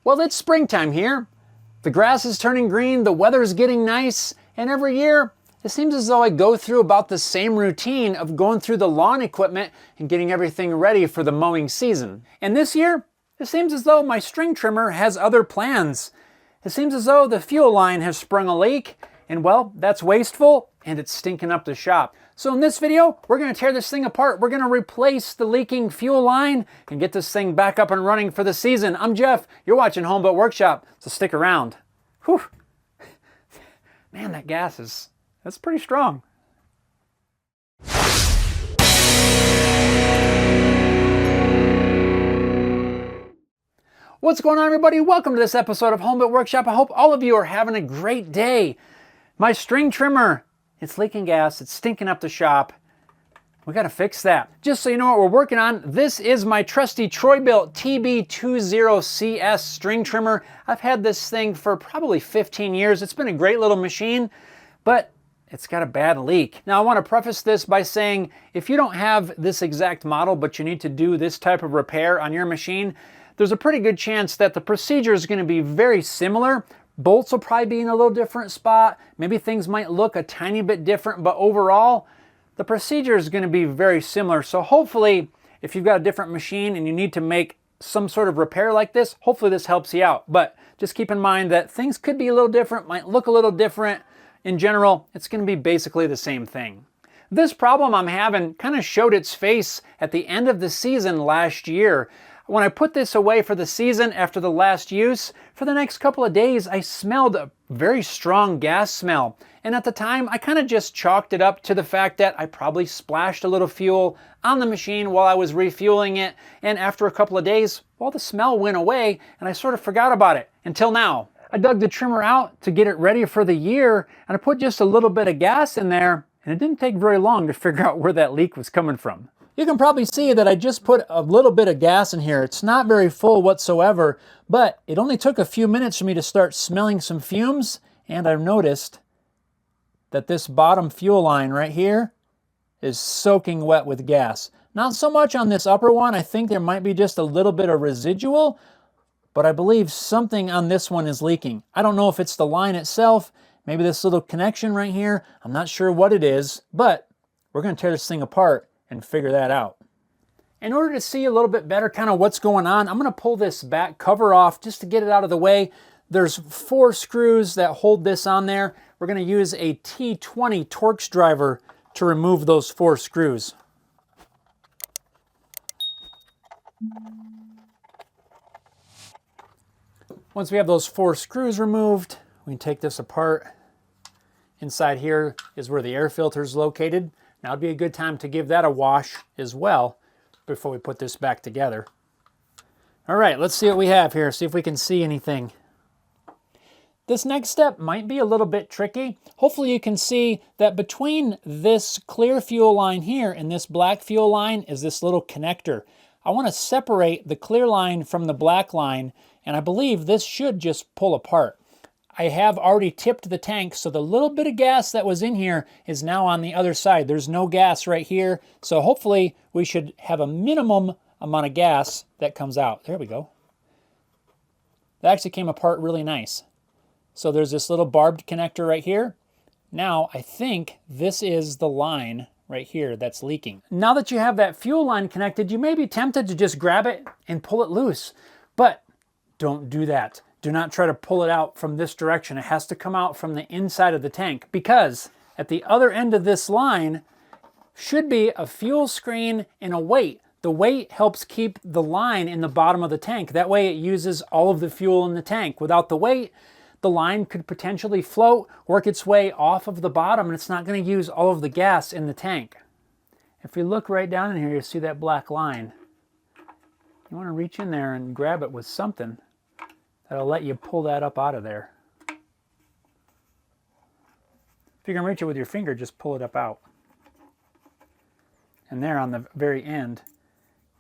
Well, it's springtime here. The grass is turning green, the weather's getting nice, and every year it seems as though I go through about the same routine of going through the lawn equipment and getting everything ready for the mowing season. And this year, it seems as though my string trimmer has other plans. It seems as though the fuel line has sprung a leak, and well, that's wasteful, and it's stinking up the shop. So in this video, we're going to tear this thing apart. We're going to replace the leaking fuel line and get this thing back up and running for the season. I'm Jeff. You're watching Home-Built Workshop, so stick around. Whew. Man, that gas that's pretty strong. What's going on, everybody? Welcome to this episode of Home-Built Workshop. I hope all of you are having a great day. My string trimmer, it's leaking gas, it's stinking up the shop. We gotta fix that. Just so you know what we're working on, this is my trusty Troy-Bilt TB20CS string trimmer. I've had this thing for probably 15 years. It's been a great little machine, but it's got a bad leak. Now I wanna preface this by saying, if you don't have this exact model, but you need to do this type of repair on your machine, there's a pretty good chance that the procedure is gonna be very similar. Bolts will probably be in a little different spot. Maybe things might look a tiny bit different, but overall, the procedure is going to be very similar. So hopefully, if you've got a different machine and you need to make some sort of repair like this, hopefully this helps you out. But just keep in mind that things could be a little different, might look a little different. In general, it's going to be basically the same thing. This problem I'm having kind of showed its face at the end of the season last year. When I put this away for the season after the last use, for the next couple of days, I smelled a very strong gas smell. And at the time, I kind of just chalked it up to the fact that I probably splashed a little fuel on the machine while I was refueling it. And after a couple of days, well, the smell went away and I sort of forgot about it until now. I dug the trimmer out to get it ready for the year and I put just a little bit of gas in there, and it didn't take very long to figure out where that leak was coming from. You can probably see that I just put a little bit of gas in here. It's not very full whatsoever, but it only took a few minutes for me to start smelling some fumes, and I've noticed that this bottom fuel line right here is soaking wet with gas. Not so much on this upper one. I think there might be just a little bit of residual, but I believe something on this one is leaking. I don't know if it's the line itself, maybe this little connection right here. I'm not sure what it is, but we're going to tear this thing apart and figure that out. In order to see a little bit better kind of what's going on, I'm going to pull this back cover off just to get it out of the way. There's 4 screws that hold this on there. We're going to use a T20 Torx driver to remove those 4 screws. Once we have those 4 screws removed, we can take this apart. Inside here is where the air filter is located. Now would be a good time to give that a wash as well before we put this back together. All right, let's see what we have here, see if we can see anything. This next step might be a little bit tricky. Hopefully you can see that between this clear fuel line here and this black fuel line is this little connector. I want to separate the clear line from the black line, and I believe this should just pull apart. I have already tipped the tank, so the little bit of gas that was in here is now on the other side. There's no gas right here, so hopefully we should have a minimum amount of gas that comes out. There we go. That actually came apart really nice. So there's this little barbed connector right here. Now I think this is the line right here that's leaking. Now that you have that fuel line connected, you may be tempted to just grab it and pull it loose, but don't do that. Do not try to pull it out from this direction. It has to come out from the inside of the tank, because at the other end of this line should be a fuel screen and a weight. The weight helps keep the line in the bottom of the tank. That way it uses all of the fuel in the tank. Without the weight, the line could potentially float, work its way off of the bottom, and it's not going to use all of the gas in the tank. If you look right down in here, you see that black line. You want to reach in there and grab it with something that'll let you pull that up out of there. If you can reach it with your finger, just pull it up out. And there on the very end,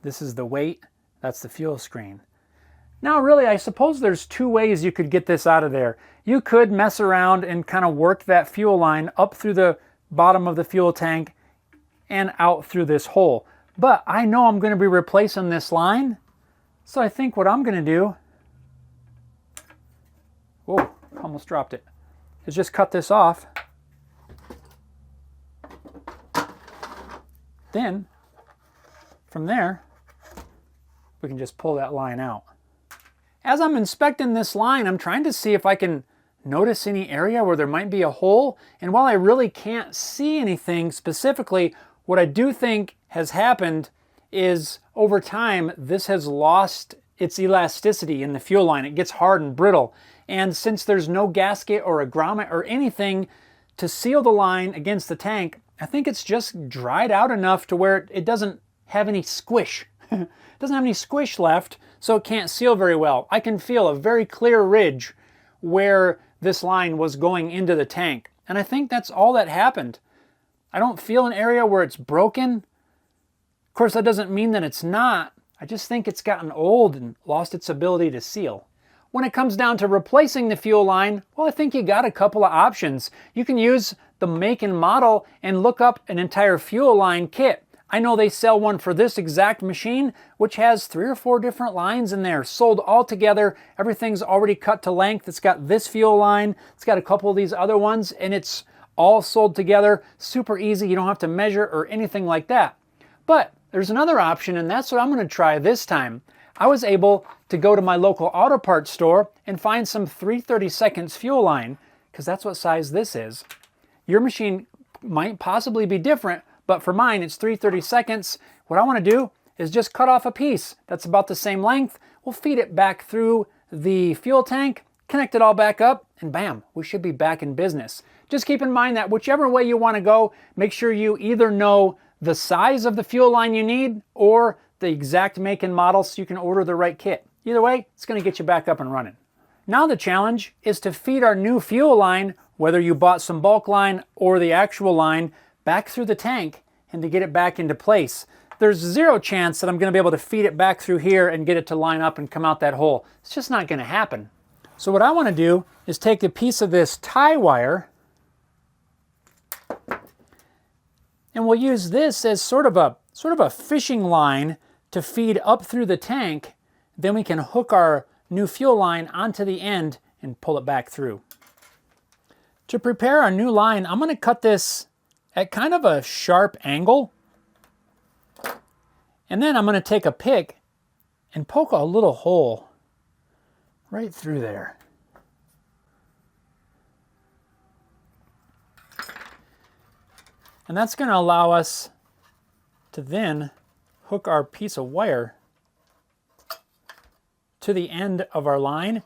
this is the weight, that's the fuel screen. Now really, I suppose there's 2 ways you could get this out of there. You could mess around and kind of work that fuel line up through the bottom of the fuel tank and out through this hole. But I know I'm going to be replacing this line, so I think what I'm going to do almost dropped it, is just cut this off. Then, from there, we can just pull that line out. As I'm inspecting this line, I'm trying to see if I can notice any area where there might be a hole. And while I really can't see anything specifically, what I do think has happened is over time, this has lost its elasticity in the fuel line. It gets hard and brittle. And since there's no gasket or a grommet or anything to seal the line against the tank, I think it's just dried out enough to where it doesn't have any squish. It doesn't have any squish left, so it can't seal very well. I can feel a very clear ridge where this line was going into the tank. And I think that's all that happened. I don't feel an area where it's broken. Of course, that doesn't mean that it's not. I just think it's gotten old and lost its ability to seal. When it comes down to replacing the fuel line, well, I think you got a couple of options. You can use the make and model and look up an entire fuel line kit. I know they sell one for this exact machine, which has 3 or 4 different lines in there, sold all together. Everything's already cut to length. It's got this fuel line, it's got a couple of these other ones, and it's all sold together. Super easy, you don't have to measure or anything like that. But there's another option, and that's what I'm going to try this time. I was able to go to my local auto parts store and find some 3/32 fuel line, because that's what size this is. Your machine might possibly be different, but for mine, it's 3/32. What I want to do is just cut off a piece that's about the same length. We'll feed it back through the fuel tank, connect it all back up, and bam, we should be back in business. Just keep in mind that whichever way you want to go, make sure you either know the size of the fuel line you need or the exact make and model so you can order the right kit. Either way, it's going to get you back up and running. Now the challenge is to feed our new fuel line, whether you bought some bulk line or the actual line, back through the tank and to get it back into place. There's zero chance that I'm going to be able to feed it back through here and get it to line up and come out that hole. It's just not going to happen. So what I want to do is take a piece of this tie wire, and we'll use this as sort of a fishing line to feed up through the tank. Then we can hook our new fuel line onto the end and pull it back through. To prepare our new line, I'm going to cut this at kind of a sharp angle. And then I'm going to take a pick and poke a little hole right through there. And that's going to allow us to then hook our piece of wire to the end of our line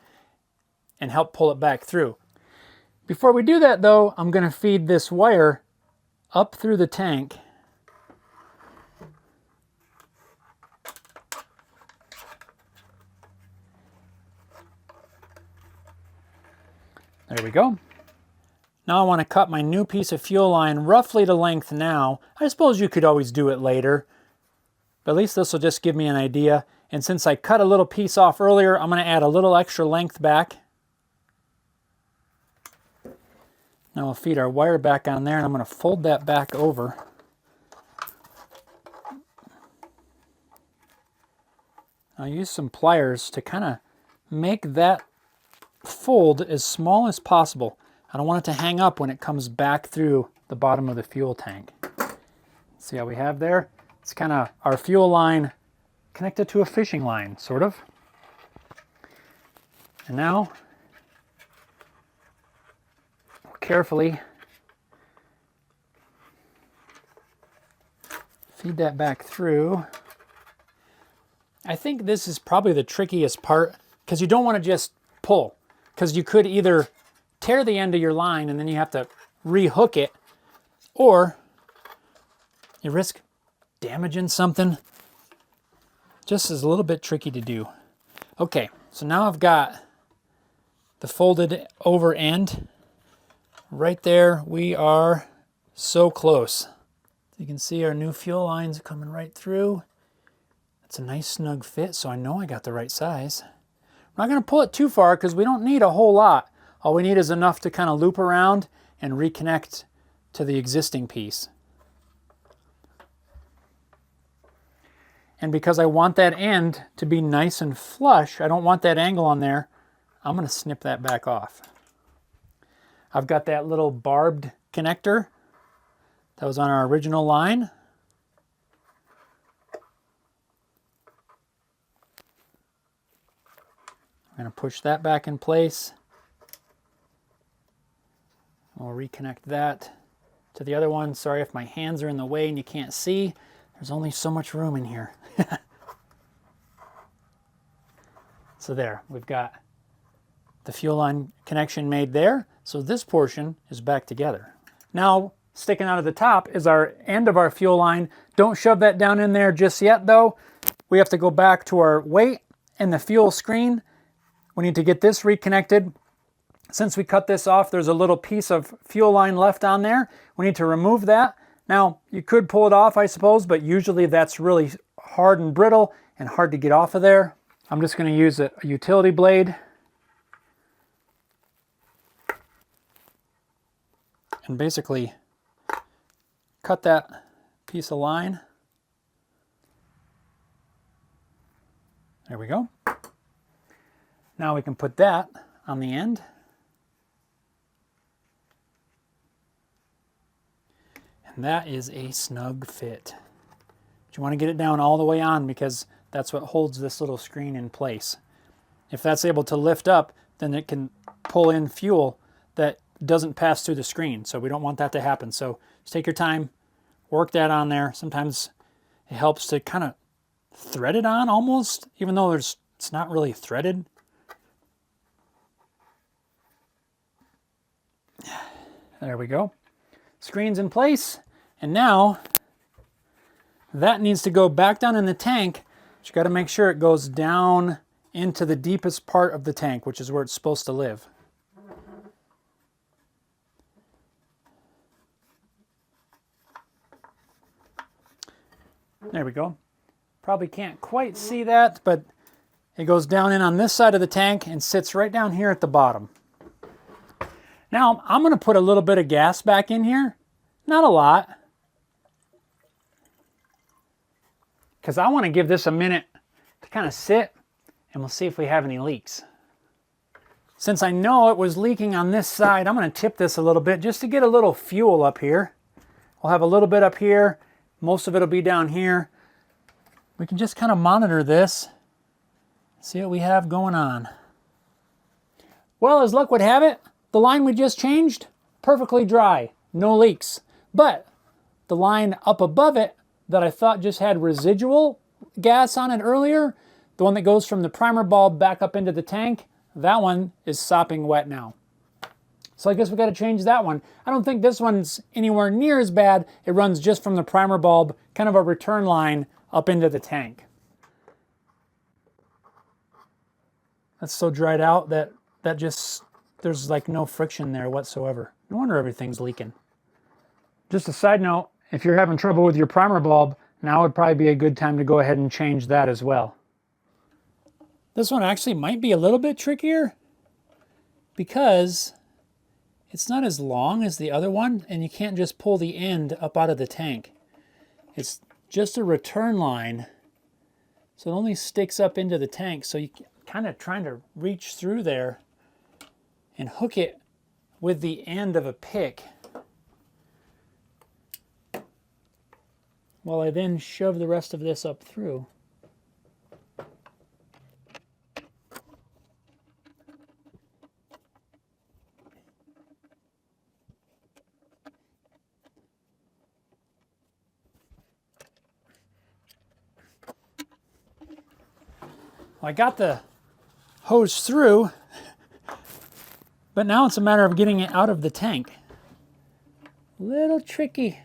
and help pull it back through. Before we do that though, I'm going to feed this wire up through the tank. There we go. Now I want to cut my new piece of fuel line roughly to length now. I suppose you could always do it later, but at least this will just give me an idea. And since I cut a little piece off earlier, I'm going to add a little extra length back. Now we'll feed our wire back on there, and I'm going to fold that back over. I'll use some pliers to kind of make that fold as small as possible. I don't want it to hang up when it comes back through the bottom of the fuel tank. See how we have there? It's kind of our fuel line connected to a fishing line, sort of. And now, carefully feed that back through. I think this is probably the trickiest part, because you don't want to just pull, because you could either tear the end of your line and then you have to re-hook it, or you risk damaging something. Just is a little bit tricky to do. Okay, so now I've got the folded over end. Right there, we are so close. You can see our new fuel lines coming right through. It's a nice snug fit, so I know I got the right size. I'm not going to pull it too far because we don't need a whole lot. All we need is enough to kind of loop around and reconnect to the existing piece. And because I want that end to be nice and flush, I don't want that angle on there, I'm going to snip that back off. I've got that little barbed connector that was on our original line. I'm going to push that back in place. We'll reconnect that to the other one. Sorry if my hands are in the way and you can't see. There's only so much room in here. So there, we've got the fuel line connection made there. So this portion is back together. Now, sticking out of the top is our end of our fuel line. Don't shove that down in there just yet though. We have to go back to our weight and the fuel screen. We need to get this reconnected. Since we cut this off, there's a little piece of fuel line left on there. We need to remove that. Now, you could pull it off, I suppose, but usually that's really hard and brittle and hard to get off of there. I'm just going to use a utility blade and basically cut that piece of line. There we go. Now we can put that on the end. And that is a snug fit. But you want to get it down all the way on because that's what holds this little screen in place. If that's able to lift up, then it can pull in fuel that doesn't pass through the screen. So we don't want that to happen. So just take your time, work that on there. Sometimes it helps to kind of thread it on almost, even though it's not really threaded. There we go. Screen's in place. And now that needs to go back down in the tank. But you got to make sure it goes down into the deepest part of the tank, which is where it's supposed to live. There we go. Probably can't quite see that, but it goes down in on this side of the tank and sits right down here at the bottom. Now, I'm going to put a little bit of gas back in here. Not a lot. Because I want to give this a minute to kind of sit, and we'll see if we have any leaks. Since I know it was leaking on this side, I'm going to tip this a little bit just to get a little fuel up here. We'll have a little bit up here. Most of it will be down here. We can just kind of monitor this, see what we have going on. Well, as luck would have it, the line we just changed, perfectly dry, no leaks. But the line up above it that I thought just had residual gas on it earlier, the one that goes from the primer bulb back up into the tank, that one is sopping wet now. So I guess we got to change that one. I don't think this one's anywhere near as bad. It runs just from the primer bulb, kind of a return line up into the tank. That's so dried out that just, there's like no friction there whatsoever. No wonder everything's leaking. Just a side note, if you're having trouble with your primer bulb, now would probably be a good time to go ahead and change that as well. This one actually might be a little bit trickier because it's not as long as the other one, and you can't just pull the end up out of the tank. It's just a return line, so it only sticks up into the tank, so you kind of trying to reach through there and hook it with the end of a pick while I then shove the rest of this up through. Well, I got the hose through, but now it's a matter of getting it out of the tank. Little tricky.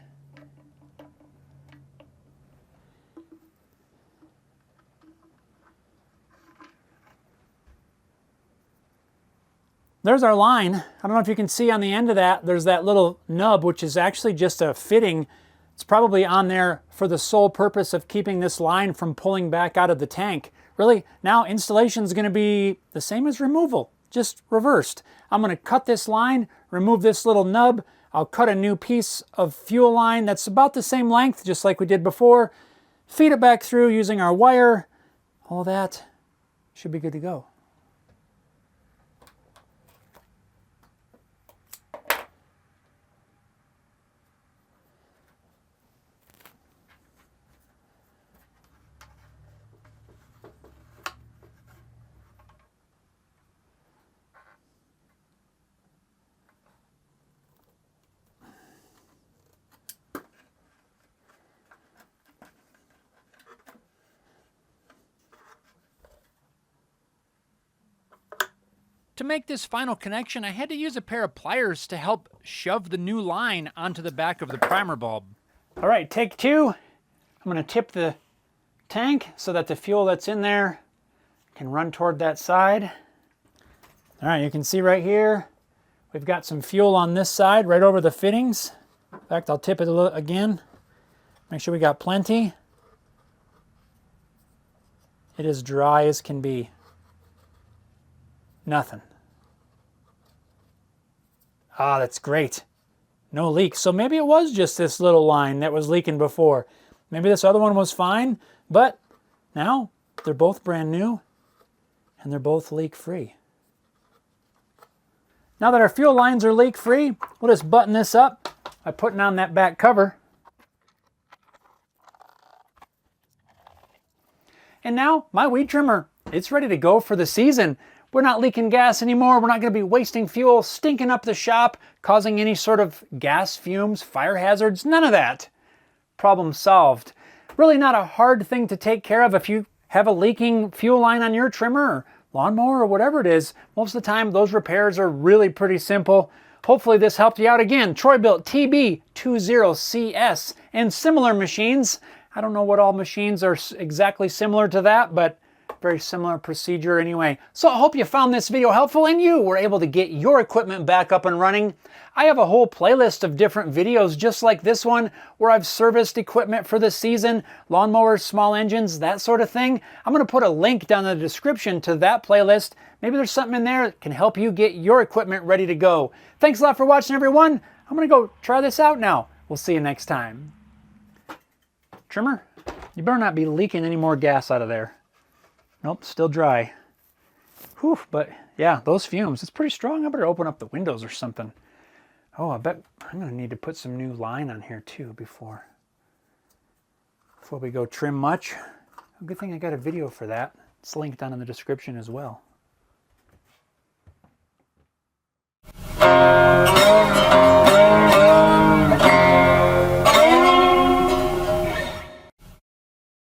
There's our line. I don't know if you can see on the end of that, there's that little nub, which is actually just a fitting. It's probably on there for the sole purpose of keeping this line from pulling back out of the tank. Really, now installation is going to be the same as removal, just reversed. I'm going to cut this line, remove this little nub. I'll cut a new piece of fuel line that's about the same length, just like we did before. Feed it back through using our wire. All that should be good to go. To make this final connection, I had to use a pair of pliers to help shove the new line onto the back of the primer bulb. All right, take two. I'm going to tip the tank so that the fuel that's in there can run toward that side. All right, you can see right here, we've got some fuel on this side right over the fittings. In fact, I'll tip it a little again. Make sure we got plenty. It is dry as can be. Nothing. Ah, that's great. No leak. So maybe it was just this little line that was leaking before. Maybe this other one was fine, but now they're both brand new and they're both leak-free. Now that our fuel lines are leak-free, we'll just button this up by putting on that back cover. And now my weed trimmer, it's ready to go for the season. We're not leaking gas anymore. We're not going to be wasting fuel, stinking up the shop, causing any sort of gas fumes, fire hazards, none of that. Problem solved. Really not a hard thing to take care of if you have a leaking fuel line on your trimmer or lawnmower or whatever it is. Most of the time, those repairs are really pretty simple. Hopefully this helped you out. Again, Troy-Bilt TB20CS and similar machines. I don't know what all machines are exactly similar to that, but very similar procedure anyway. So I hope you found this video helpful and you were able to get your equipment back up and running. I have a whole playlist of different videos just like this one where I've serviced equipment for the season, lawnmowers, small engines, that sort of thing. I'm going to put a link down in the description to that playlist. Maybe there's something in there that can help you get your equipment ready to go. Thanks a lot for watching, everyone. I'm going to go try this out now. We'll see you next time. Trimmer, you better not be leaking any more gas out of there. Nope, still dry. Whew, but yeah, those fumes, it's pretty strong. I better open up the windows or something. Oh, I bet I'm going to need to put some new line on here too before we go trim much. Good thing I got a video for that. It's linked down in the description as well.